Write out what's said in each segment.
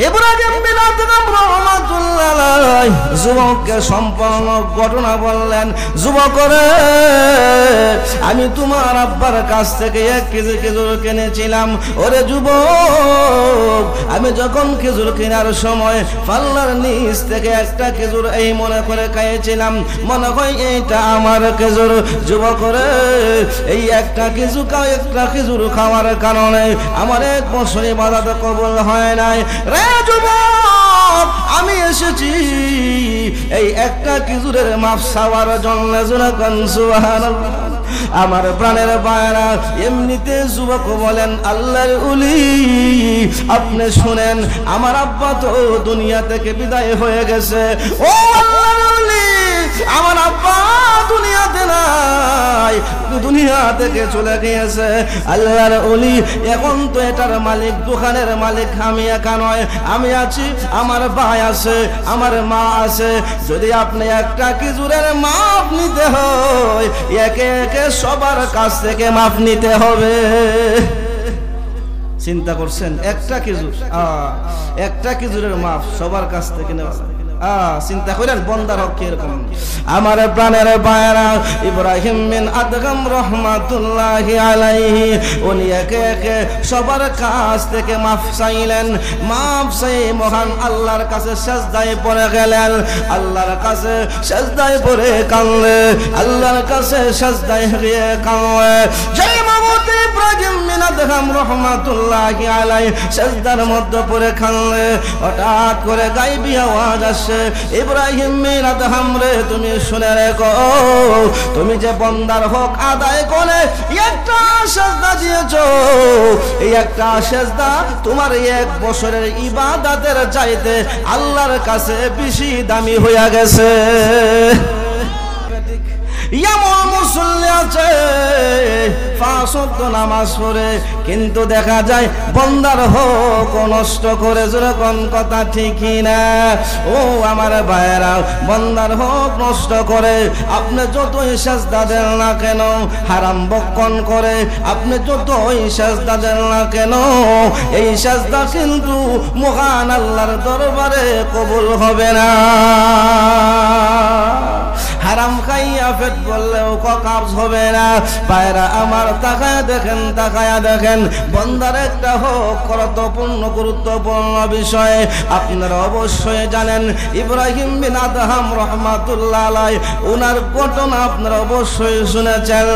ইব্রাহিম বিন Adham রাহমাতুল্লাহ আলাইহি যুবককে সম্পূর্ণ ঘটনা বললেন। যুবক রে, আমি তোমার আব্বার কাছ থেকে 1 কেজি খেজুর কিনেছিলাম। ওরে যুবক, আমি যখন খেজুর কেনার সময় পাল্লার নিচ থেকে একটা খেজুর এই মনে করে খাইয়েছিলাম, মনে হয় এইটা আমার খেজুর। যুবক রে, এই একটা খেজুর খাওয়ার কারণে আমার 1 বছর ইবাদত কবুল হয় নাই। রে যুবক, আমি এসেছি এই একটা খেজুরের মাফ চাওয়ার জন্য। যখন সুবহানাল্লাহ, আমার প্রাণের ভাইরা, এমনিতে যুবক বলেন আল্লাহর ওলি, আপনি শুনেন, আমার আব্বা তো দুনিয়া থেকে বিদায় হয়ে গেছে। ও আল্লাহর ওলি, আমার আব্বা দুনিয়াতে নাই, দুনিয়া থেকে চলে গিয়েছে। আল্লাহর ওলি, এখন তো এটার মালিক, দোকানের মালিক আমি একা নয়, আমি আছি, আমার ভাই আছে, আমার মা আছে। যদি আপনি একটা খেজুরের মাপ নিতে হয়, একে একে সবার কাছ থেকে মাপ নিতে হবে। চিন্তা করছেন? একটা খেজুরের মাপ সবার কাছ থেকে নেওয়া। চিন্তা করেন বন্দার হক কিরকম। আমার প্রাণের ভাইরা, ইব্রাহিম বিন আদহাম রাহমাতুল্লাহি আলাইহি উনি একে একে সবার কাছ থেকে মাফ চাইলেন। মাফ চাই মহান আল্লাহর কাছে সেজদায় পড়ে গেলেন। আল্লাহর কাছে সেজদায় পড়ে কাঁদলে, আল্লাহর কাছে সেজদায় গিয়ে কাঁদলে। জয় মাবুদ ইব্রাহিম বিন আদহাম রাহমাতুল্লাহি আলাইহি সেজদার মধ্যে পড়ে কাঁদলে, হঠাৎ করে গায়বী আওয়াজ আসে, ইব্রাহিম বিন আদহাম রে, তুমি শুনে রেখো, তুমি যে বন্দার হক আদায় করে একটা সেজদা দিয়েছো, এই একটা সেজদা তোমার 1 বছরের ইবাদতের চাইতে আল্লাহর কাছে বেশি দামি হয়ে গেছে। এমন মুসল্লি আছে 5 ওয়াক্ত নামাজ পড়ে, কিন্তু দেখা যায় বন্দার হক নষ্ট করে। যেরকম কথা ঠিকই না? ও আমার ভাইয়েরা, বন্দার হক নষ্ট করে। আপনি যতই সেজদা দেন না কেন, হারাম বক্ষণ করে, আপনি যতই সেজদা দেন না কেন, এই সেজদা কিন্তু মহান আল্লাহর দরবারে কবুল হবে না। হারাম খাইয়া পেট বললেও কাজ হবে না। পায়রা আমার, তাকায়া দেখেন বন্দার একটা হক গুরুত্বপূর্ণ বিষয়। আপনারা অবশ্যই জানেন, ইব্রাহিম বিন আদহাম রাহমাতুল্লাহ আলাইহি ওনার ঘটনা আপনারা অবশ্যই শুনেছেন।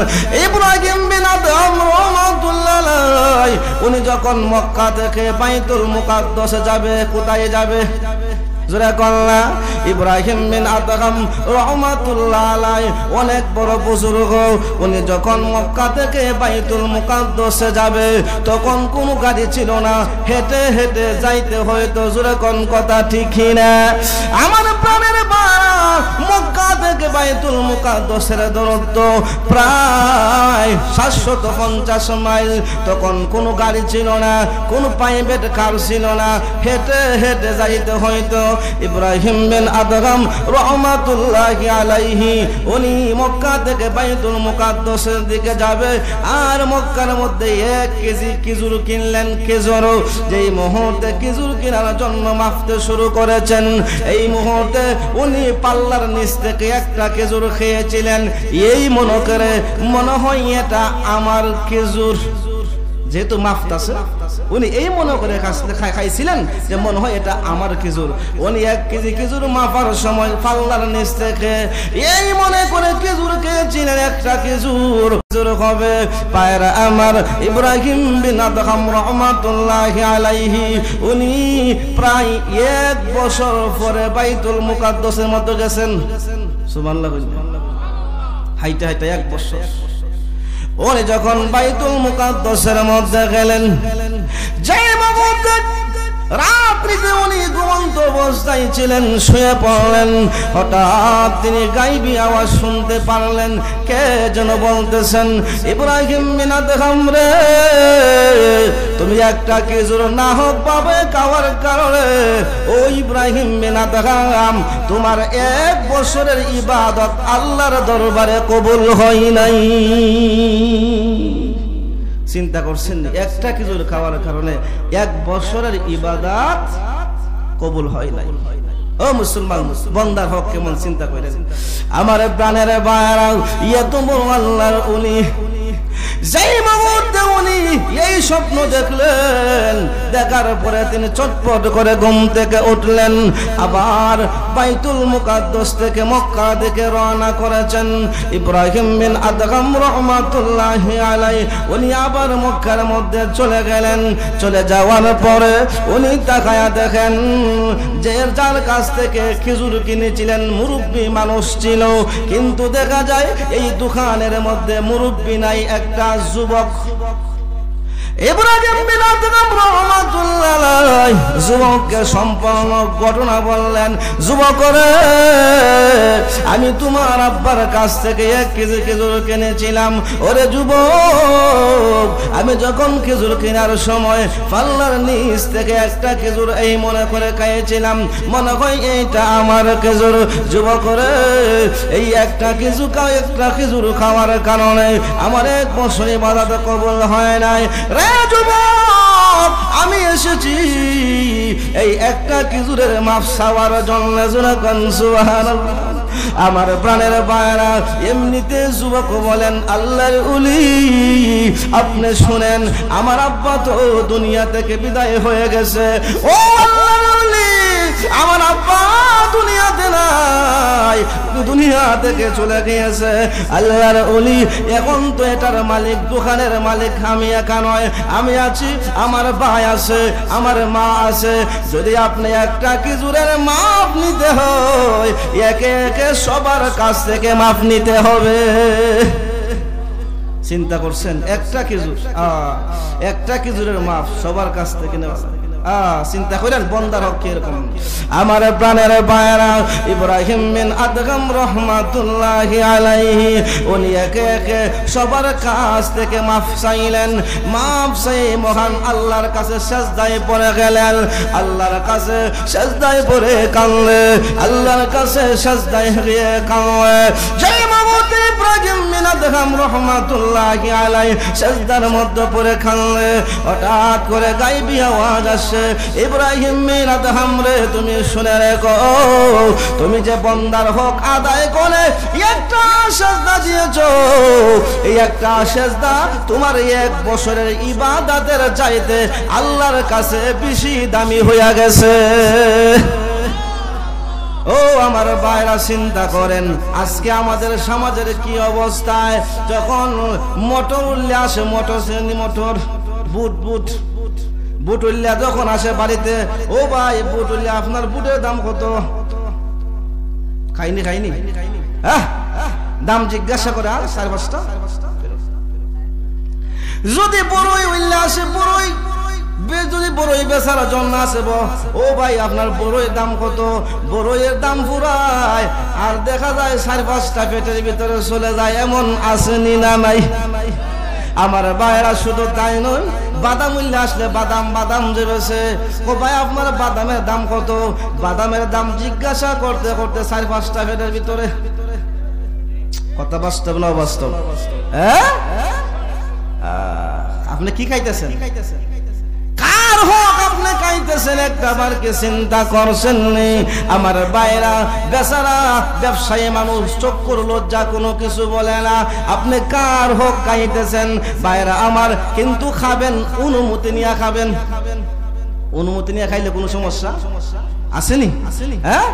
ইব্রাহিম বিন আদহাম রাহমাতুল্লাহ আলাইহি উনি যখন মক্কা থেকে বাইতুল মুকাদ্দাসে যাবে, কোথায় যাবে? জোরে কল্লা। ইব্রাহিম বিন আদহাম রাহমাতুল্লাহ আলাইহি অনেক বড় বুজুর্গ। উনি যখন মক্কা থেকে বাইতুল মুকাদ্দাসে যাবে, তখন কোনো গাড়ি ছিল না, হেঁটে হেঁটে যাইতে হয়তো। জোরে কোন কথা ঠিক না? আমার প্রাণের বাবা, মক্কা থেকে বাইতুল মুকাদ্দাসের দূরত্ব প্রায় 750 মাইল। তখন কোনো গাড়ি ছিল না, কোনো প্রাইভেট কার ছিল না, হেঁটে হেঁটে যাইতে হয়তো। ইব্রাহিম বিন আদহাম রাহমাতুল্লাহি আলাইহি উনি মক্কা থেকে বাইতুল মুকাদ্দাসের দিকে যাবে, আর মক্কার মধ্যে 1 কেজি খেজুর কিনলেন। খেজুর যেই মুহূর্তে খেজুর কেনার জন্য মাপতে শুরু করেছেন, এই মুহূর্তে উনি পাল্লার নিচ থেকে একটা খেজুর খেয়েছিলেন। এই মনে হয় এটা আমার খেজুর। যেহেতু মাফতাছে, উনি এই মনে করে খাইছিলেন যে মনে হয় এটা আমার খেজুর। উনি 1 কেজি খেজুর মাপার সময় পাল্লার নিচ থেকে এই মনে করে খেজুর খেয়েছিলেন, একটা খেজুর হবে। পায়রা আমার, ইব্রাহিম বিন আদহাম রাহমাতুল্লাহি আলাইহি উনি প্রায় 1 বছর পরে বাইতুল মুকাদ্দাসের মধ্যে গেছেন। সুবহানাল্লাহ। হাইটা 1 বছর। উনি যখন বাইতুল মুকাদ্দাসের মধ্যে গেলেন, যে মধ্যে রাত্রিতে উনি ঘুমন্ত অবস্থায় ছিলেন, শুয়ে পড়লেন। হঠাৎ তিনি গায়বী আওয়াজ শুনতে পারলেন, কে যেন বলতেছেন, ইব্রাহিম বিন আদহাম রে, তুমি একটা খেজুর না হোক পাবে খাওয়ার কারণে, ও ইব্রাহিম বিন আদহাম, তোমার 1 বছরের ইবাদত আল্লাহর দরবারে কবুল হয় নাই। চিন্তা করছেন, একটা খেজুর খাওয়ার কারণে 1 বছরের ইবাদত কবুল হয় নাই। ও মুসলমান, বান্দার হক কেমন চিন্তা করেন। আমার প্রাণের ভাইরা, এত বড় আল্লাহর ওলি, যেই মুহূর্তে উনি এই স্বপ্ন দেখলেন, দেখার পরে তিনি চটপট করে ঘুম থেকে উঠলেন, আবার বাইতুল মুকাদ্দাস থেকে মক্কা দিকে রওনা করেছেন। ইব্রাহিম বিন আদহাম রহমাতুল্লাহি আলাইহি উনি আবার মক্কার মধ্যে চলে গেলেন। চলে যাওয়ার পরে উনি তাকায়া দেখেন যে যার কাছ থেকে খেজুর কিনেছিলেন মুরব্বী মানুষ ছিল, কিন্তু দেখা যায় এই দোকানের মধ্যে মুরব্বী নাই, একটা যুবক। ইব্রাহিম বিন আদহাম রাহমাতুল্লাহ আলাইহি যুবককে সম্পূর্ণ ঘটনা বললেন। যুবক রে, আমি তোমার আব্বার কাছ থেকে 1 কেজি খেজুর কিনেছিলাম। ওরে যুবক, আমি যখন খেজুর কেনার সময় পাল্লার নিচ থেকে একটা খেজুর এই মনে করে খাইয়েছিলাম, মনে হয় এইটা আমার খেজুর। যুবক রে, এই একটা খেজুর খাওয়ার কারণে আমার 1 বছর ইবাদত কবুল হয় নাই। যুবক, আমি এসেছি এই একটা খেজুরের মাফ চাওয়ার জন্য। সুবহানাল্লাহ। আমার প্রাণের ভাইরা, এমনিতে যুবক বলেন আল্লাহর ওলি, আপনি শুনেন, আমার আব্বা তো দুনিয়া থেকে বিদায় হয়ে গেছে। ও আল্লাহর ওলি, আমার আব্বা দুনিয়াতে নাই, দুনিয়া থেকে চলে গিয়েছে। আল্লাহর ওলি, এখন তো এটার মালিক, দোকানের মালিক আমি একা নয়, আমি আছি, আমার ভাই আছে, আমার মা আছে। যদি আপনি একটা খেজুরের মাপ নিতে হয়, একে একে সবার কাছ থেকে মাপ নিতে হবে। চিন্তা করছেন, একটা খেজুরের মাপ সবার কাছ থেকে নেওয়া। চিন্তা করেন বন্দার হক কিরকম। আমার প্রাণের ভাইরা, ইব্রাহিম বিন আদহাম রহমাতুল্লাহি আলাইহি উনি একে একে সবার কাছ থেকে মাফ চাইলেন। মাফ চাই মহান আল্লাহর কাছে সেজদায় পড়ে গেলেন। আল্লাহর কাছে সেজদায় পড়ে কাঁদলে, আল্লাহর কাছে সেজদায় গিয়ে কাঁদলে। যেই মুহূর্তে ইব্রাহিম বিন আদহাম রহমাতুল্লাহি আলাইহি সেজদার মধ্যে পড়ে কাঁদলে, হঠাৎ করে গায়বী আওয়াজ আসে, ইব্রাহিম বিন আদহাম রে, তুমি শুনে রেখো, তুমি যে বান্দার হক আদায় করে একটা সেজদা দিয়েছো, এই একটা সেজদা তোমার 1 বছরের ইবাদতের চাইতে আল্লাহর কাছে বেশি দামি হয়ে গেছে। ও আমার ভাইরা, চিন্তা করেন আজকে আমাদের সমাজের কি অবস্থায়। যখন মোটর উল্লে আসে, মোটর বুট উল্লা যখন আসে বাড়িতে, ও ভাই বুট উল্লা, আপনার বুটের দাম কত? খাইনি দাম জিজ্ঞাসা করে, 4-5টা। যদি বড়ই উল্লা আসে, যদি বড়ই বেচার জন্য আসে, ও ভাই আপনার বড়ই দাম কত? বড়ইয়ের দাম ফুরায়, আর দেখা যায় 4-5টা পেটের ভিতরে চলে যায়। এমন আসেনি না নাই? আমার ভাইরা, শুধু তাই নয়, বাদাম উল্লে আসলে বাদাম যে বেছে, ও ভাই আপনার বাদামের দাম কত? বাদামের দাম জিজ্ঞাসা করতে করতে 4-5টা পেটের ভিতরে। কথা বাস্তব না অবাস্তব? হ্যাঁ, আপনি কি খাইতেছেন? কার হক আপনি খাইতেছেন, একটাবার কি চিন্তা করছেন? আমার ভাইরা, বেচারা ব্যবসায়ী মানুষ, চক্ষুর লজ্জা কোনো কিছু বলে না। আপনি কার হক খাইতেছেন? ভাইরা আমার, কিন্তু খাবেন অনুমতি নিয়ে খাবেন। অনুমতি নিয়ে খাইলে কোনো সমস্যা আসেনি? হ্যাঁ,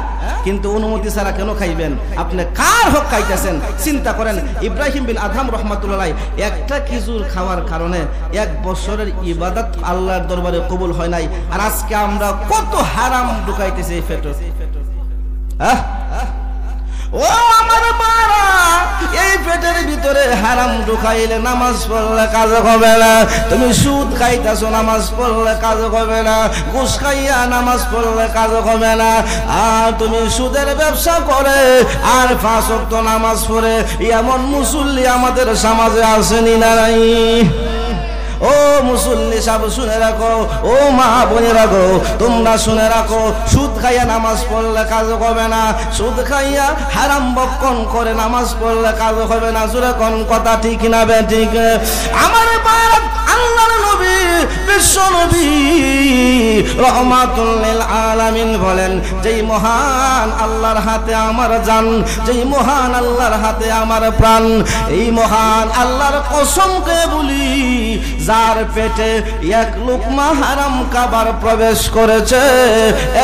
কিন্তু অনুমতি ছাড়া কেন খাইবেন? আপনি কার হক খাইতেছেন চিন্তা করেন। ইব্রাহিম বিন আদহাম রাহমাতুল্লাহ আলাইহি একটা খেজুর খাওয়ার কারণে 1 বছরের ইবাদত আল্লাহর দরবারে কবুল হয় নাই। আর আজকে আমরা কত হারাম ঢুকাইতেছি এই পেটে। হ্যাঁ, ও আমার বাবা, এই পেটের ভিতরে হারাম ঢুকাইলে নামাজ পড়লে কাজ হবে না। তুমি সুদ খাইতেছো, নামাজ পড়লে কাজ হবে না। ঘুষ খাইয়া নামাজ পড়লে কাজ হবে না। আর তুমি সুদের ব্যবসা করে আর 5 ওয়াক্ত নামাজ পড়ে, এমন মুসল্লি আমাদের সমাজে আসেনি না নাই? ও মুসল্লি সাহেব শুনে রাখো, ও মা বোনে রাখো, তোমরা শুনে রাখো, সুদ খাইয়া নামাজ পড়লে কাজ হবে না। সুদ খাইয়া হারাম বক্ষণ করে নামাজ পড়লে কাজ হবে না। জোরে কোন কথা ঠিক না বে ঠিক? আমার আল্লাহর নবী বিশ্ব নবী রহমাতুল লিল আলামিন বলেন, যেই মহান আল্লাহর হাতে আমার জান, যেই মহান আল্লাহর হাতে আমার প্রাণ, এই মহান আল্লাহর কসমকে বলি, যার পেটে এক লুকমা হারাম খাবার প্রবেশ করেছে,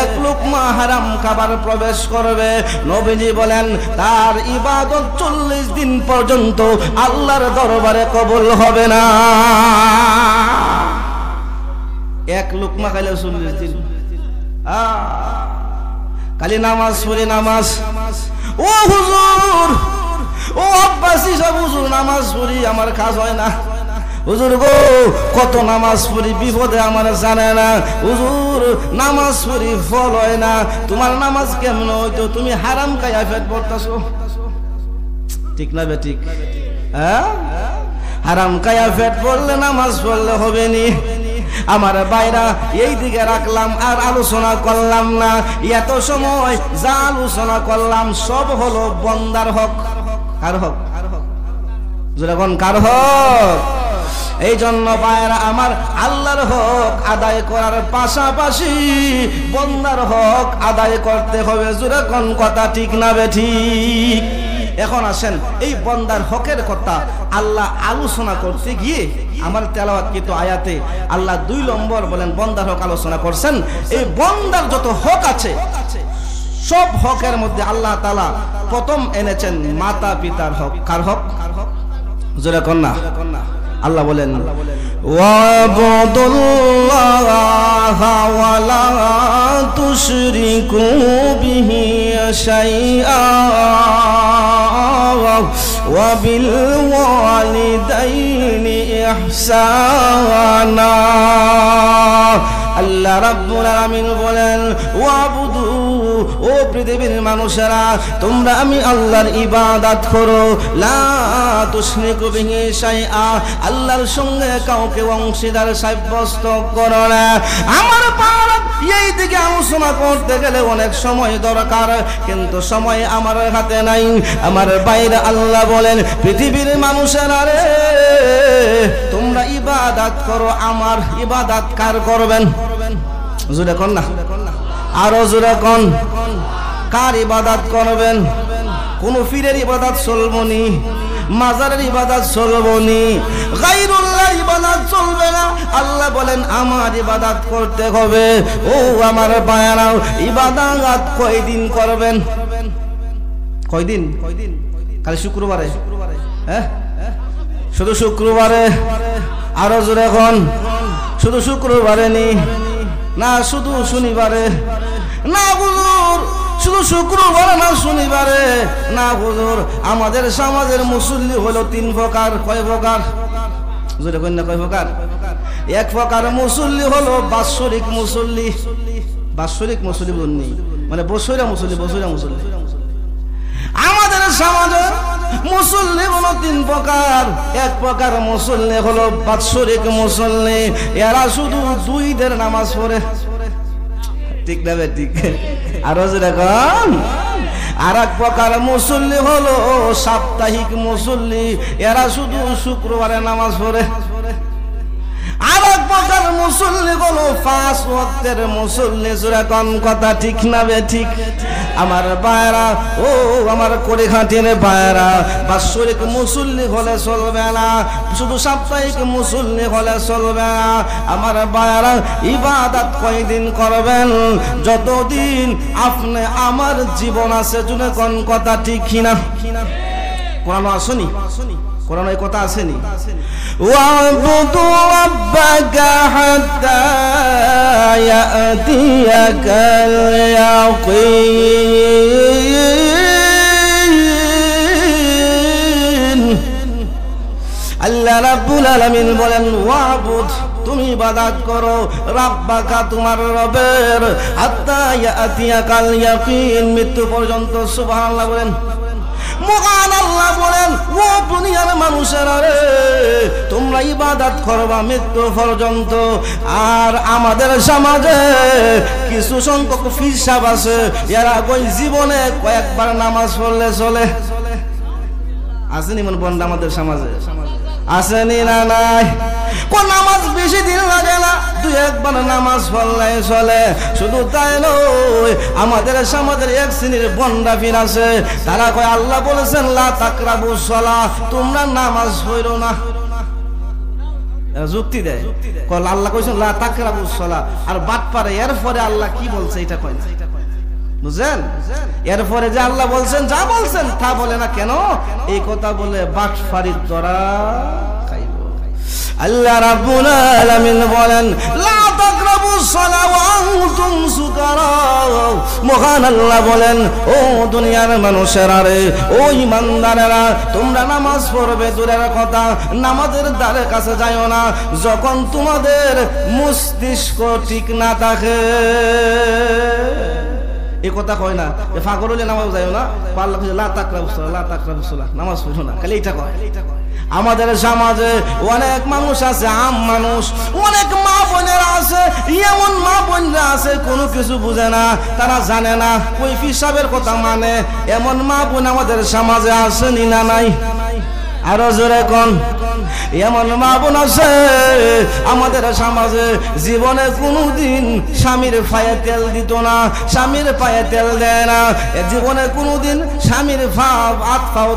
এক লুকমা হারাম খাবার প্রবেশ করবে, নবীজি বলেন তার ইবাদত 40 দিন পর্যন্ত আল্লাহর দরবারে কবুল হবে না। এক লুকমা খাইলে 40 দিন। খালি নামাজ পড়ি, নামাজ। ও হুজুর, ও আব্বাসি সব হুজুর, নামাজ পড়ি আমার কাজ হয় না। হুজুর গো, কত নামাজ পড়ি, বিপদে আমার জানে না। হুজুর, নামাজ পড়ি, ফল হয় না। তোমার নামাজ কেমন হইতো? তুমি হারাম খাইয়া পেট ভরতাছো। ঠিক না বে ঠিক? হ্যাঁ, হারাম খাইয়া পেট ভরলে নামাজ পড়লে হবে নি? আমার বাইরা এই দিকে রাখলাম আর আলোচনা করলাম না। এত সময় যা আলোচনা করলাম সব হলো বন্দার হক। কার হক? যখন কার হক? এই জন্য বাইরা আমার আল্লাহর হক আদায় করার পাশাপাশি বন্দার হক আদায় করতে হবে। যখন কথা ঠিক না বে ঠিক? এখন আসেন, এই বন্দার হকের কথা আল্লাহ আলোচনা করতে গিয়ে আমার তেলাওয়াতকৃত আয়াতে আল্লাহ 2 নম্বর বলেন বন্দার হক আলোচনা করছেন। এই বন্দার যত হক আছে সব হকের মধ্যে আল্লাহ তাআলা প্রথম এনেছেন মাতা পিতার হক। কার হক? জোরে কন্যা। আল্লাহ বলেন, ওয়াবুদুল্লাহা ওয়ালা তুশরিকু বিহি শাইআ ওয়া বিল ওয়ালিদাইনি ইহসানা। আল্লাহ রাব্বুল আলামিন বলেন, ওয়াবুদু, ও পৃথিবীর মানুষেরা তোমরা আমি আল্লাহর ইবাদত করো, লা তুশরিকু বিহি শাইআ, আল্লাহর সঙ্গে কাউকে অংশীদার সাব্যস্ত করো না। আমার পাড়া এই দিকে আলোচনা করতে গেলে অনেক সময় দরকার, কিন্তু সময় আমার হাতে নাই। আমার বাইরে আল্লাহ বলেন, পৃথিবীর মানুষেরা রে তোমরা ইবাদত করো, আমার ইবাদত কার করবেন? জোরে কোন না, আরো জোরে কোন, কার ইবাদত করবেন? কোন পীরের ইবাদত চলবনি, মাজারের ইবাদত চলবনি, গায়রুল্লাহ ইবাদত চলবে না। আল্লাহ বলেন আমার ইবাদত করতে হবে। ও আমার বায়ারাও, ইবাদত কয়দিন করবেন? কয়দিন? কাল শুক্রবারে? হ্যাঁ, শুধু শুক্রবারে? আরো জোরে কোন, শুধু শুক্রবারে নি না শুধু শনিবারে? না হুজুর, শুধু শুক্রবারে না শনিবারে? না হুজুর, আমাদের সমাজের মুসল্লি হলো 3 প্রকার। কয় প্রকার? জোরে কই না, কয় প্রকার? এক প্রকার মুসল্লি হলো বাৎসরিক মুসল্লি। বাৎসরিক মুসল্লি বলনি মানে বছরা মুসল্লি, বছরা মুসল্লি। আমাদের সমাজে মুসল্লি হলো 3 প্রকার। এক প্রকার মুসল্লি হলো বাৎসরিক মুসল্লি, এরা শুধু 2 ঈদের নামাজ পড়ে। ঠিক না বে ঠিক? আরো যেরকম আর এক প্রকার মুসল্লি হলো সাপ্তাহিক মুসল্লি, এরা শুধু শুক্রবারে নামাজ পড়ে। আর এক প্রকার মুসল্লি হলো 5 ওয়াক্তের মুসল্লি। যেরকম কথা ঠিক না বে ঠিক? আমার বায়রা, ও আমার করে খাটিনে বায়রা, বাৎসরিক মুসল্লি হলে চলবে না, শুধু সাপ্তাহিক মুসল্লি হলে চলবে না। আমার বায়রা, ইবাদত কয়দিন করবেন? যতদিন আপনি আমার জীবন আছে। জুনে কোন কথা ঠিক কিনা? কোরআন আসেনি? কোরআন এই কথা আসেনি? ওয়াবুদু রাব্বাকা হাত্তা ইয়াতিয়াকাল ইয়াকিন। আল্লাহ রাব্বুল আলামিন বলেন, ওয়াবুদ, তুমি ইবাদত করো, রাব্বাকা, তোমার রবের, হাত্তা ইয়াতিয়াকাল ইয়াকিন, মৃত্যু পর্যন্ত। সুবহানাল্লাহ বলেন। মহান আল্লাহ বলেন, ও দুনিয়ার মানুষেরা রে তোমরা ইবাদত করবা মৃত্যু পর্যন্ত। আর আমাদের সমাজে কিছু সংখ্যক পীর সাহেব আছে, এরা কই জীবনে কয়েকবার নামাজ পড়লে চলে। আসেনি মন বন্ধ আমাদের সমাজে? আসেনি না নাই? কোন নামাজ বেশি দিন লাগে না, দুই একবার নামাজ পড়লে চলে। শুধু তাই নয়, আমাদের সমাজের এক শ্রেণীর বন্ডাফির আছে, তারা কয় আল্লাহ বলেছেন লা তাকরাবুস সালাহ, তোমরা নামাজ পড়ো না। যুক্তি দেয়, কল আল্লাহ কইছেন লা তাকরাবুস সালাহ, আর বাট পারে এরপরে আল্লাহ কি বলছে এটা কয় না, বুঝছেন? এরপরে যে আল্লাহ বলছেন যা বলছেন তা বলে না কেন? এই কথা বলে বাট ফারিদ ধরা খাইব। আল্লাহ রাব্বুল আলামিন বলেন লা তাকরাবুস সালাহ ওয়া আনতুম সুকারা। মহান আল্লাহ বলেন, ও দুনিয়ার মানুষেরা রে, ও ঈমানদারেরা, তোমরা নামাজ পড়বে দূরের কথা, নামাজের দ্বারে কাছে যাইও না যখন তোমাদের মস্তিষ্ক ঠিক না থাকে। এই কথা কয় না যে ফাগর হলে নামাজ যাইও না, আল্লাহ লা তাকরাবুস সালাহ, লা তাকরাবুস সালাহ, নামাজ পড়ো না, খালি এটা কয়। আমাদের সমাজে অনেক মানুষ আছে, আম মানুষ, অনেক মা বোনেরা আছে, এমন মা বোনরা আছে কোনো কিছু বুঝে না, তারা জানে না ওই পিসাবের কথা মানে। এমন মা বোন আমাদের সমাজে আসেনি না নাই? আরো জোরে কোন? এমন মা বোন আছে আমাদের সমাজে, জীবনে কোনোদিন স্বামীর পায়ে তেল দিত না, স্বামীর পায়ে তেল দেয় না, জীবনে কোনোদিন স্বামীর হাত পাও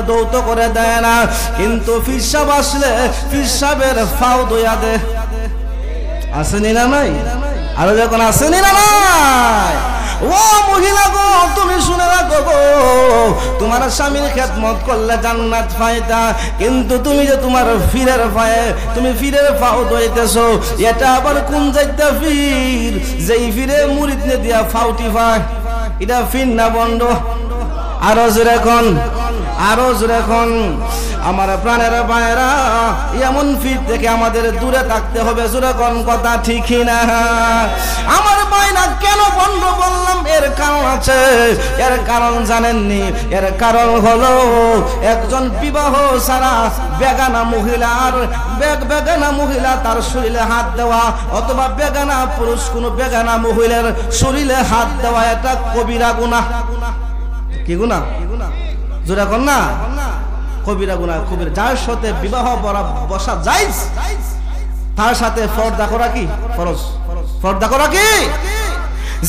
দৌত করে দেয় না, কিন্তু পিসাব আসলে পিসাবের পাও দইয়া দে। আসেনি না নাই? আরো যখন আসেনি না নাই? ও মহিলা গো, তুমি শুনে রাখো গো, তোমার স্বামীর খেদমত করলে জান্নাত পাইতা, কিন্তু তুমি যে তোমার ফিরের পায়ে তুমি ফিরের পাও দইতেছো, এটা আবার কোন যাইতা ফির যেই ফিরে মুরিদ নে দিয়া ফাউটি পায়? এটা ফির না বন্ধ? আরো জোরে কোন, আরো জোরে কোন? আমার প্রাণের ভাইরা, এমন ফির থেকে আমাদের দূরে থাকতে হবে। জোরে কোন কথা ঠিকই না? আমার ভাইরা কেন বন্ধ বললাম? এর কারণ আছে। এর কারণ জানেননি? এর কারণ হলো একজন বিবাহ ছাড়া বেগানা মহিলার বেগানা মহিলা তার শরীরে হাত দেওয়া, অথবা বেগানা পুরুষ কোনো বেগানা মহিলার শরীরে হাত দেওয়া, এটা কবিরা গুনাহ। কি গুনাহ? জোরে কোন না? কবিরা গুনাহ, কবিরা। যার সাথে বিবাহ বসা জায়েজ, তার সাথে পর্দা করা কি ফরজ? পর্দা করা কি?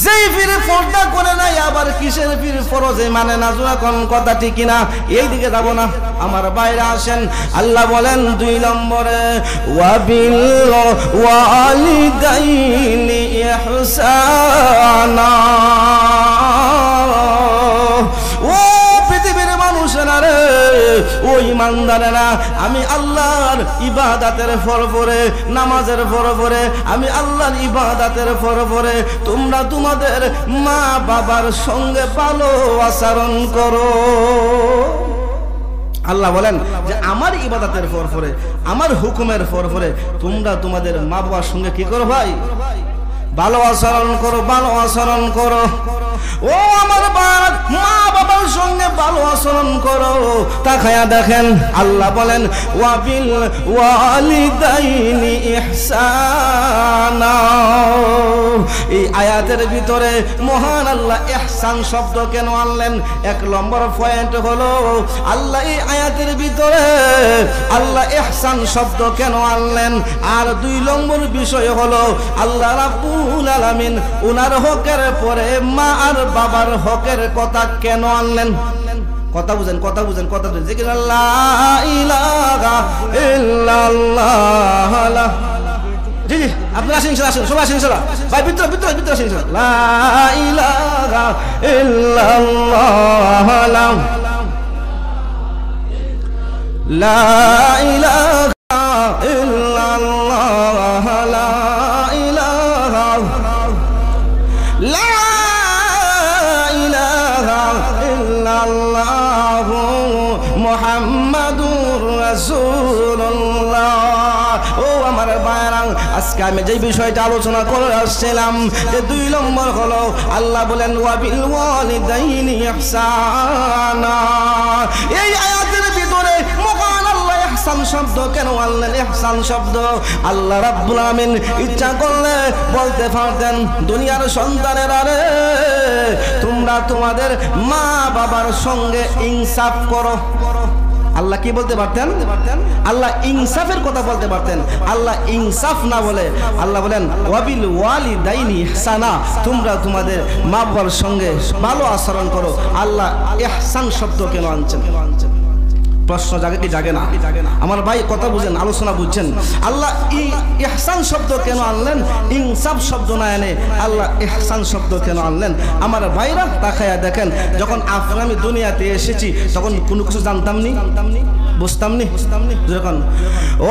যেই ফিরে পর্দা করে নাই, আবার কিসের ফিরে ফরজে মানে না? জোরে কোন কথা ঠিক না? এই দিকে যাব না, আমার বাইরে আসেন। আল্লাহ বলেন 2 নম্বরে, ওয়াবিল ওয়ালিদাইনি ইহসানা। ও পৃথিবীর মানুষেরা রে, ও ঈমানদারেরা, আমি আল্লাহর ইবাদতের পরে, নামাজের পরে, আমি আল্লাহর ইবাদতের পরে তোমরা তোমাদের মা বাবার সঙ্গে ভালো আচরণ করো। আল্লাহ বলেন যে আমার ইবাদতের পরে, আমার হুকুমের পরে তোমরা তোমাদের মা বাবার সঙ্গে কি করো ভাই? ভালো আচরণ করো, ভালো আচরণ করো। ও আমার মা বাবার সঙ্গে ভালো আচরণ করো। তাকায়া দেখেন, আল্লাহ বলেন ওয়াবিল ওয়ালিদাইনি ইহসানা। এই আয়াতের ভিতরে মহান আল্লাহ ইহসান শব্দ কেন আনলেন? 1 নম্বর পয়েন্ট হলো, আল্লাহ এই আয়াতের ভিতরে আল্লাহ ইহসান শব্দ কেন আনলেন? আর 2 নম্বর বিষয় হলো, আল্লাহ রাব্বুল আলামিন উনার হকের পরে মা আর বাবার হকের কথা কেন আনলেন? কথা বুঝেন, কথা বুঝেন, কথা বুঝেন। জিকির লা ইলাহা ইল্লাল্লাহ। জি জি, আপনারা আসেন, আসেন, সবাই আসেন, ভাই ভিতরে ভিতরে ভিতরে আসেন। লা ইলাহা ইল্লাল্লাহ, লা ইলাহা ইল্লাল্লাহ, লা ইলাহা, লা ইলাহা ইল্লাল্লাহ মুহাম্মাদুর রাসূলুল্লাহ। ও আমার ভাইরা, আজকে আমি যে বিষয়টা আলোচনা করে আসছিলাম, যে 2 নম্বর হলো আল্লাহ বলেন ওয়াবিল ওয়ালিদাইনি ইহসানা। এই আয়াতের ভিতরে মহান আল্লাহ ইহসান শব্দ কেন আনলেন? ইহসান শব্দ আল্লাহ রাব্বুল আলামিন ইচ্ছা করলে বলতে পারতেন, দুনিয়ার সন্তানেরা রে, তোমরা তোমাদের মা বাবার সঙ্গে ইনসাফ করো। আল্লাহ কি বলতে পারতেন? আল্লাহ ইনসাফের কথা বলতে পারতেন। আল্লাহ ইনসাফ না বলে আল্লাহ বলেন ওয়াবিল ওয়ালিদাইনি ইহসানা, তোমরা তোমাদের মা বাবার সঙ্গে ভালো আচরণ করো। আল্লাহ ইহসান শব্দ কেন আনছেন? প্রশ্ন জাগে কি জাগে না? আমার ভাই কথা বুঝেন, আলোচনা বুঝছেন। আল্লাহ ইহসান শব্দ কেন আনলেন? ইনসাফ শব্দ না এনে আল্লাহ ইহসান শব্দ কেন আনলেন? আমার ভাইরা তাকায়া দেখেন, যখন আমি দুনিয়াতে এসেছি তখন কোনো কিছু জানতাম নি, বুঝতাম নি। যখন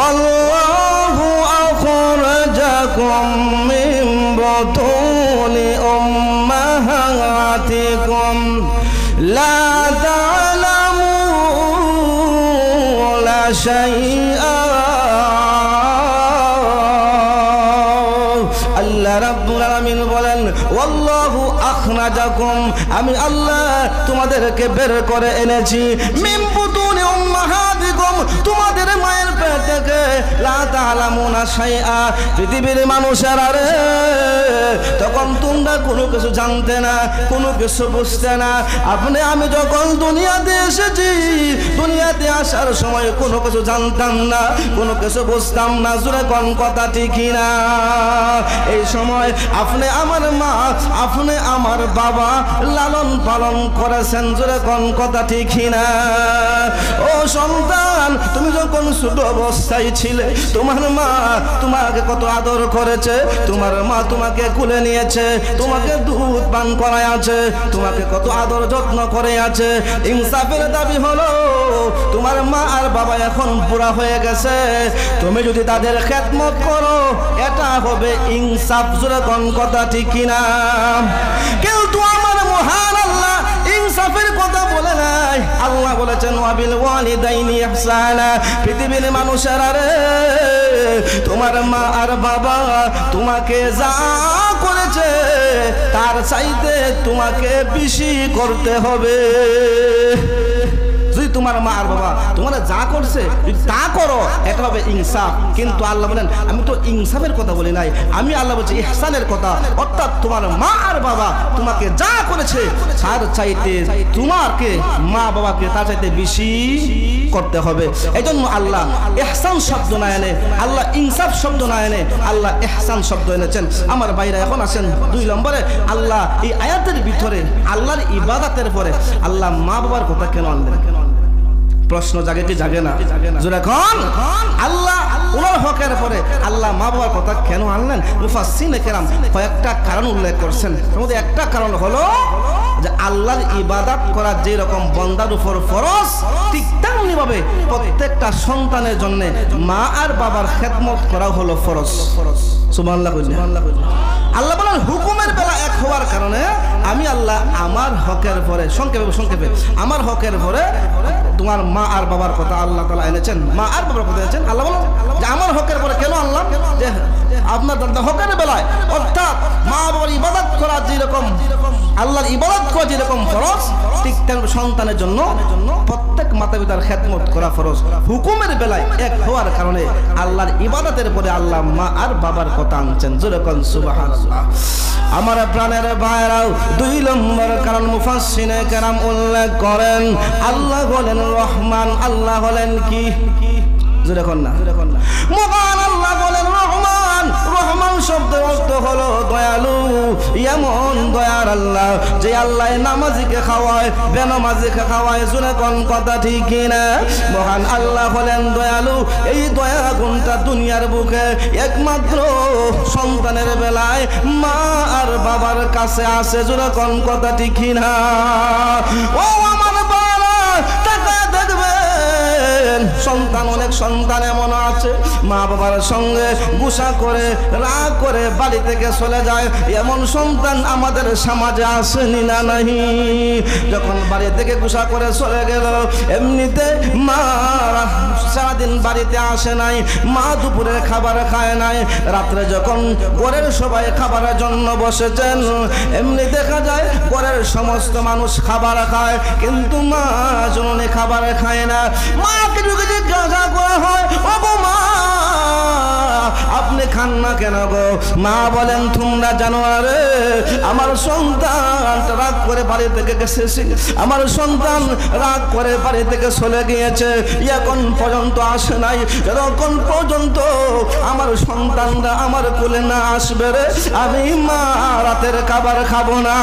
আল্লাহু আখরাজাকুম মিন বুতুনি উম্মাহাতিকুম লা তা'লামুনা শাইআ, আল্লাহ রাব্বুল আলামিন বলেন ওয়াল্লাহু আখরাজাকুম, আমি আল্লাহ তোমাদেরকে বের করে এনেছি মিন বুতুনি উম্মাহাতিকুম, তোমাদের মায়ের পেট থেকে, লা তা'লামুনা শাইআ, পৃথিবীর মানুষেরা রে তখন তোমরা কোনো কিছু জানতে না, কোনো কিছু বুঝতে না। আমি যখন দুনিয়াতে এসেছি, দুনিয়াতে আসার সময় কোনো কিছু জানতাম না, কোনো কিছু বুঝতাম না। জোরে কোন কথা ঠিক না? এই সময় আপনি আমার মা, আপনি আমার বাবা লালন পালন করেছেন। জোরে কোন কথা ঠিক না? ও সন্তান, তুমি যখন ছোট অবস্থায় ছিলে, তোমার মা তোমাকে কত আদর করেছে, তোমার মা তোমাকে কুলে নিয়েছে, তোমাকে দুধ পান করায় আছে, তোমাকে কত আদর যত্ন করে আছে। ইনসাফের দাবি হলো তোমার মা আর বাবা এখন বুড়া হয়ে গেছে, তুমি যদি তাদের খেদমত করো, এটা হবে ইনসাফ। জোরে কোন কথা ঠিক কিনা? কিন্তু আমার মহান আল্লাহ ইনসাফের কথা বলে নাই। আল্লাহ বলেছেন ওয়াবিল ওয়ালিদাইনি ইহসানা, পৃথিবীর মানুষেরা রে তোমার মা আর বাবা তোমাকে যা করেছে তার চাইতে তোমাকে বেশি করতে হবে। যদি তোমার মা আর বাবা তোমরা যা করছে তা করো, এটা হবে ইনসাফ। কিন্তু আল্লাহ বলেন আমি তো ইনসাফের কথা বলি নাই, আমি আল্লাহ বলছি ইহসানের কথা। অর্থাৎ তোমার মা আর বাবা তোমাকে যা করেছে তার চাইতে তোমাকে মা বাবাকে তার চাইতে বেশি করতে হবে। এই জন্য আল্লাহ ইহসান শব্দ না এনে, আল্লাহ ইনসাফ শব্দ না এনে আল্লাহ ইহসান শব্দ এনেছেন। আমার ভাইরা এখন আসেন 2 নম্বরে, আল্লাহ এই আয়াতের ভিতরে আল্লাহর ইবাদতের পরে আল্লাহ মা বাবার কথা কেন আনলেন? প্রশ্ন জাগে কি জাগে না? যখন আল্লাহ ওনার হকের পরে আল্লাহ মা বাবার কথা কেন আনলেন? মুফাসসিরিনে কেরাম কয়েকটা কারণ উল্লেখ করছেন। এর মধ্যে একটা কারণ হলো যে আল্লাহর ইবাদত করা যে রকম বান্দার উপর ফরজ, ঠিক তেমনি ভাবে প্রত্যেকটা সন্তানের জন্য মা আর বাবার খেদমত করা হলো ফরজ। সুবহানাল্লাহ। আল্লাহ বলেন হুকুমের বেলা এক হওয়ার কারণে আমি আল্লাহ আমার হকের পরে, সংক্ষেপে আমার হকের পরে তোমার মা আর বাবার কথা আল্লাহ তাআলা এনেছেন, মা আর বাবার কথা এনেছেন। আল্লাহ বলেন যে আমার হকের পরে কেন আনলাম? যে আপনার হকের বেলায়, অর্থাৎ মা বাবার ইবাদত করা যেরকম, আল্লাহর ইবাদত করা যেরকম ফরজ, ঠিক তেমন সন্তানের জন্য প্রত্যেক মাতা পিতার খেদমত করা ফরজ। হুকুমের বেলায় এক হওয়ার কারণে আল্লাহর ইবাদতের পরে আল্লাহ মা আর বাবার কথা আনছেন। জোরে কোন সুবহানাল্লাহ। আমার প্রাণের ভাইরাও 2 নম্বর কারণ মুফাসসিরিনে কেরাম উল্লেখ করেন, আল্লাহ হলেন রহমান, আল্লাহ হলেন কি? জোরে কোন না? মহান আল্লাহ বলেন রহমান। রহমান শব্দের অর্থ হলো দয়ালু। এমন দয়ার আল্লাহ যে আল্লাহ নামাজিকে খাওয়ায়, বেনামাজিকে খাওয়ায়। জোরে কোন কথা ঠিক কিনা? মহান আল্লাহ হলেন দয়ালু। এই দয়া গুণটা দুনিয়ার বুকে একমাত্র সন্তানের বেলায় মা আর বাবার কাছে আসে। জোরে কোন কথা ঠিক কিনা? ও আমার বাবা, টাকা দেখবেন সন্তান, অনেক সন্তান এমন আছে মা বাবার সঙ্গে গুসা করে, রাগ করে বাড়ি থেকে চলে যায়। এমন সন্তান আমাদের সমাজে আসেনি না নাহি? যখন বাড়ি থেকে গুসা করে চলে গেল, এমনিতে মা সারাদিন বাড়িতে আসে নাই, মা দুপুরের খাবার খায় নাই, রাত্রে যখন ঘরের সবাই খাবারের জন্য বসেছেন, এমনি দেখা যায় ঘরের সমস্ত মানুষ খাবার খায়, কিন্তু মা জননী খাবার খায় না। মাকে যদি জিজ্ঞাসা করা হয়, ও মা আপনি খান না কেন গো? মা বলেন তোমরা জানো রে আমার সন্তান রাগ করে বাড়ি থেকে গেছে, আমার সন্তান রাগ করে বাড়ি থেকে চলে গিয়েছে, এখন পর্যন্ত আসে নাই। যতক্ষণ পর্যন্ত আমার সন্তানরা আমার কোলে না আসবে রে আমি মা রাতের খাবার খাবো না।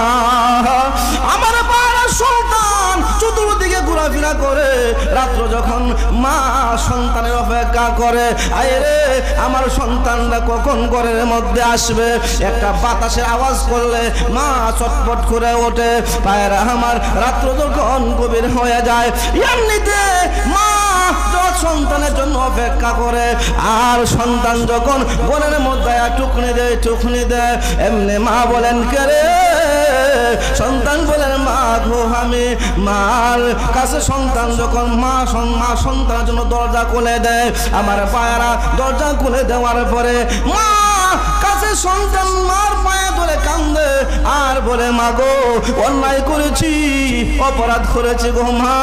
আমার বাবা সন্তান চতুর্দিকে ঘোরাফেরা করে, রাত্র যখন মা সন্তানের অপেক্ষা করে, আয় রে আমার সন্তানরা কখন ঘরের মধ্যে আসবে। একটা বাতাসের আওয়াজ করলে মা চটপট করে ওঠে। পায়রা আমার রাত্র যখন গভীর হয়ে যায়, এমনিতে মা সন্তানের জন্য অপেক্ষা করে, আর সন্তান যখন ঘরের মধ্যে টুকনি দেয় এমনি মা বলেন কে রে? সন্তান বলেন মা গো আমি। মার কাছে সন্তান যখন মা সন্তানের জন্য দরজা খুলে দেয়, আমার পায়রা দরজা খুলে দেওয়ার পরে মা কাছে সন্তান মার পায়ে ধরে কান্দে আর বলে মা গো অন্যায় করেছি, অপরাধ করেছি গো মা,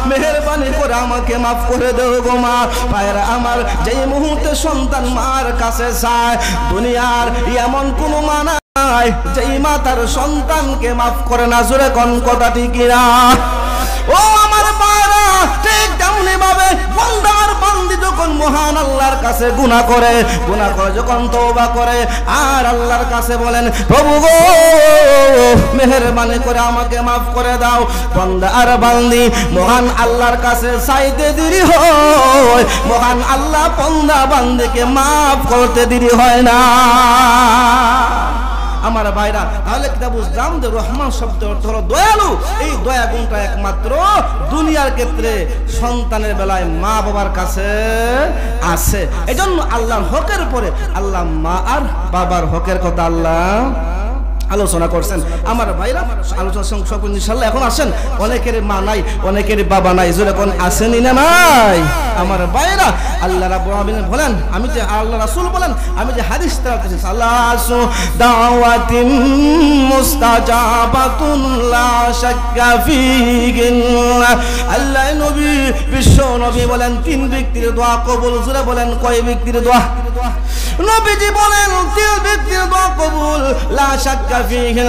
মেহেরবানি করে আমাকে মাফ করে দেও গো মা। পায়রা আমার যেই মুহূর্তে সন্তান মার কাছে যায়, দুনিয়ার এমন কোনো মা নাই যেই মা তার সন্তানকে মাফ করে না। জোরে কোন কথা ঠিক না? ও আমার পায়রা ঠিক তেমনি ভাবে বান্দার বান্দি যখন মহান আল্লাহর কাছে গুনাহ করে যখন তওবা করে আর আল্লাহর কাছে বলেন প্রভু গো মেহেরবানি করে আমাকে মাফ করে দাও, বান্দা আর বান্দি মহান আল্লাহর কাছে চাইতে দেরি হয়, মহান আল্লাহ বান্দা বান্দিকে মাফ করতে দেরি হয় না। আমার ভাইরা তাহলে কিতা বুঝলাম যে রহমান শব্দের অর্থ হলো দয়ালু। এই দয়া গুণটা একমাত্র দুনিয়ার ক্ষেত্রে সন্তানের বেলায় মা বাবার কাছে আছে। এজন্য আল্লাহর হকের পরে আল্লাহ মা আর বাবার হকের কথা আল্লাহ আলোচনা করছেন। আমার ভাইরা আলোচনা সকল ইনশাআল্লাহ এখন আসেন। অনেকের মা নাই, অনেকের বাবা নাই, যখন আসেনি না নাই আমার ভাইরা আল্লাহ রাব্বুল আলামিন বলেন, আমি যে আল্লাহ রাসূল বলেন, আমি যে হাদিস তেলাওয়াত করেছি সাল্লাল্লাহু দাওয়াতিন মুস্তাজাবাতুন লা শাক্কা ফিহি। আল্লাহ নবী বিশ্ব নবী বলেন তিন ব্যক্তির দোয়া কবুল। জোরে বলেন কয় ব্যক্তির দোয়া? নবীজি বলেন তিন ব্যক্তির দোয়া কবুল, লা শাক্কা ফিহি,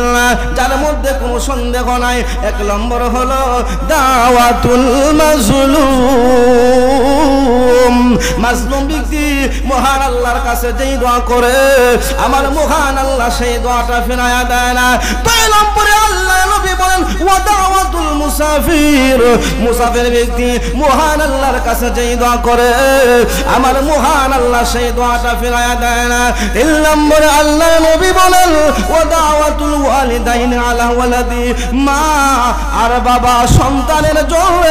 যার মধ্যে কোনো সন্দেহ নাই। এক নম্বর হলো দাওয়াতুল মাজলুম। মাজলুম ব্যক্তি মহান আল্লাহর কাছে যেই দোয়া করে আমার মহান আল্লাহ সেই দোয়াটা ফিরায়া দেয় না। দুই নম্বরে আল্লাহ নবী বলেন ওয়া দাওয়াতুল মুসাফির। মুসাফির ব্যক্তি মহান আল্লাহর কাছে যেই দোয়া করে আমার মহান আল্লাহ সেই দোয়াটা ফিরায়া দেয় না। তিন নম্বরে আল্লাহ নবী বলেন ওয়া দাওয়াতুল ওয়ালিদাইন আলা ওয়ালাদি। মা আর বাবা সন্তানের জন্য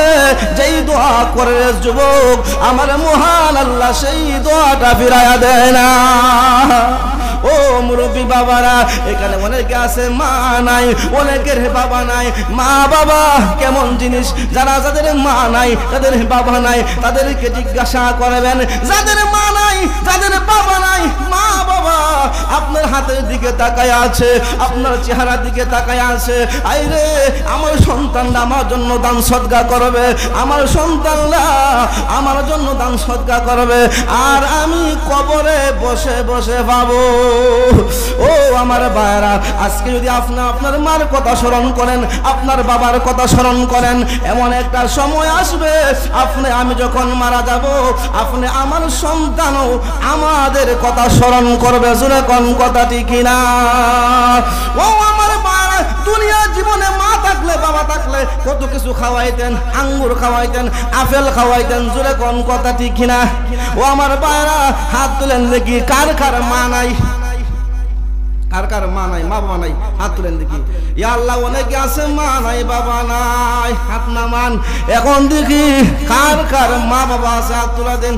যেই দোয়া করে যুবক আমার মহান আল্লাহ সেই দোয়াটা ফিরায়া দেয় না। ও মুরব্বী বাবারা, এখানে অনেকে আছে মা নাই, অনেকের বাবা নাই। মা বাবা কেমন জিনিস? যাদের মা নাই, তাদের বাবা নাই, তাদেরকে জিজ্ঞাসা করবেন। যাদের মা নাই, যাদের বাবা নাই, মা বাবা আপনার হাতের দিকে তাকায় আছে, আপনার চেহারার দিকে তাকায় আছে। আইরে আমার সন্তানরা আমার জন্য দান সদকা করবে, আমার সন্তানরা আমার জন্য দান সদকা করবে, আর আমি কবরে বসে বসে পাবো। ও আমার ভাইরা, আজকে যদি আপনি আপনার মার কথা স্মরণ করেন, আপনার বাবার কথা স্মরণ করেন, এমন একটা সময় আসবে আপনি আমি যখন মারা যাব, আপনি আমার সন্তানও আমাদের কথা স্মরণ করবে। জোরে কোন কথা ঠিক না? ও আমার ভাইরা, দুনিয়া জীবনে মা থাকলে বাবা থাকলে কত কিছু খাওয়াইতেন, আঙ্গুর খাওয়াইতেন, আপেল খাওয়াইতেন। জোরে কোন কথা ঠিক না? ও আমার ভাইরা, হাত তুলেন দেখি কার কার মা নাই, কার কার মা নাই, মা বাবা নাই, হাত তুলেন দেখি। ইয়া আল্লাহ, অনেকে আছে মা নাই বাবা নাই, হাত নামান। এখন দেখি কার কার মা বাবা আছে, হাত তুলা দেন।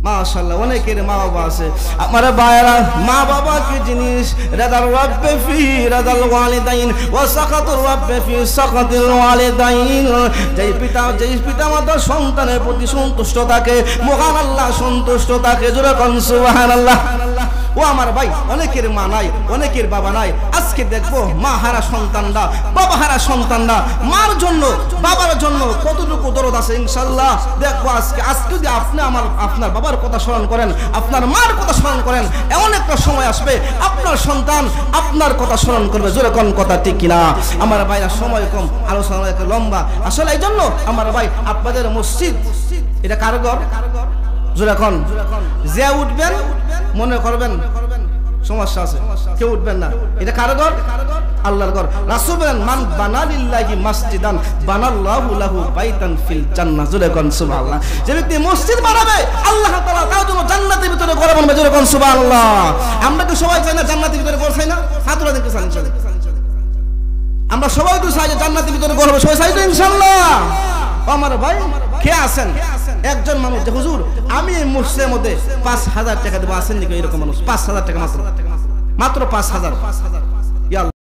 মাশাআল্লাহ, অনেকের মা বাবা আছে। আমার ভাইরা, মা বাবা কি জিনিস? রাদাল রাব্বি ফি রাদাল ওয়ালিদাইন ওয়া সাকাতুর রাব্বি ফি সাকাতিল ওয়ালিদাইন। যেই পিতা মাতা সন্তানের প্রতি সন্তুষ্ট থাকে, মহান আল্লাহ সন্তুষ্ট থাকে। জোরে কোন সুবহানাল্লাহ। ও আমার ভাই, অনেকের মা নাই, অনেকের বাবা নাই। আজকে দেখবো মা হারা সন্তানরা, বাবা হারা সন্তানরা মার জন্য বাবার জন্য কতটুকু দরদ আছে ইনশাআল্লাহ দেখবো আজকে। আজকে যদি আপনি আপনার বাবার কথা স্মরণ করেন, আপনার মার কথা স্মরণ করেন, এমন একটা সময় আসবে আপনার সন্তান আপনার কথা স্মরণ করবে। জোরে কোন কথা ঠিক কিনা? আমার ভাইরা সময় কম, আলোচনা একটা লম্বা। আসলে এই জন্য আমার ভাই আপনাদের মসজিদ এটা কার ঘর? জোরে কোন যে উঠবেন মনে করবেন সমস্যা আছে, কেউ উঠবেন না। এটা কার ঘর? আল্লাহর ঘর। রাসূল বলেন মান বানা লিল্লাহি মাসজিদান বানাল্লাহু লাহু বাইতান ফিল জান্নাহ। জোরে কোন সুবহানাল্লাহ। যে ব্যক্তি মসজিদ বানাবে আল্লাহ তাআলা তার জন্য জান্নাতের ভিতরে ঘর বানাবে। জোরে কোন সুবহানাল্লাহ। আমরা কি সবাই চাই না জান্নাতের ভিতরে ঘর চাই না? হাত তুলে দেখতে চাই ইনশাআল্লাহ। আমরা সবাই তো চাই যে জান্নাতের ভিতরে ঘর হবে, সবাই চাই তো ইনশাআল্লাহ। আমার ভাই কে আছেন একজন মানুষ যে হুজুর আমি এই মসজিদের মধ্যে ৫,০০০ টাকা দেবো, আছেন নাকি এরকম মানুষ? ৫,০০০ টাকা মাত্র ৫,০০০।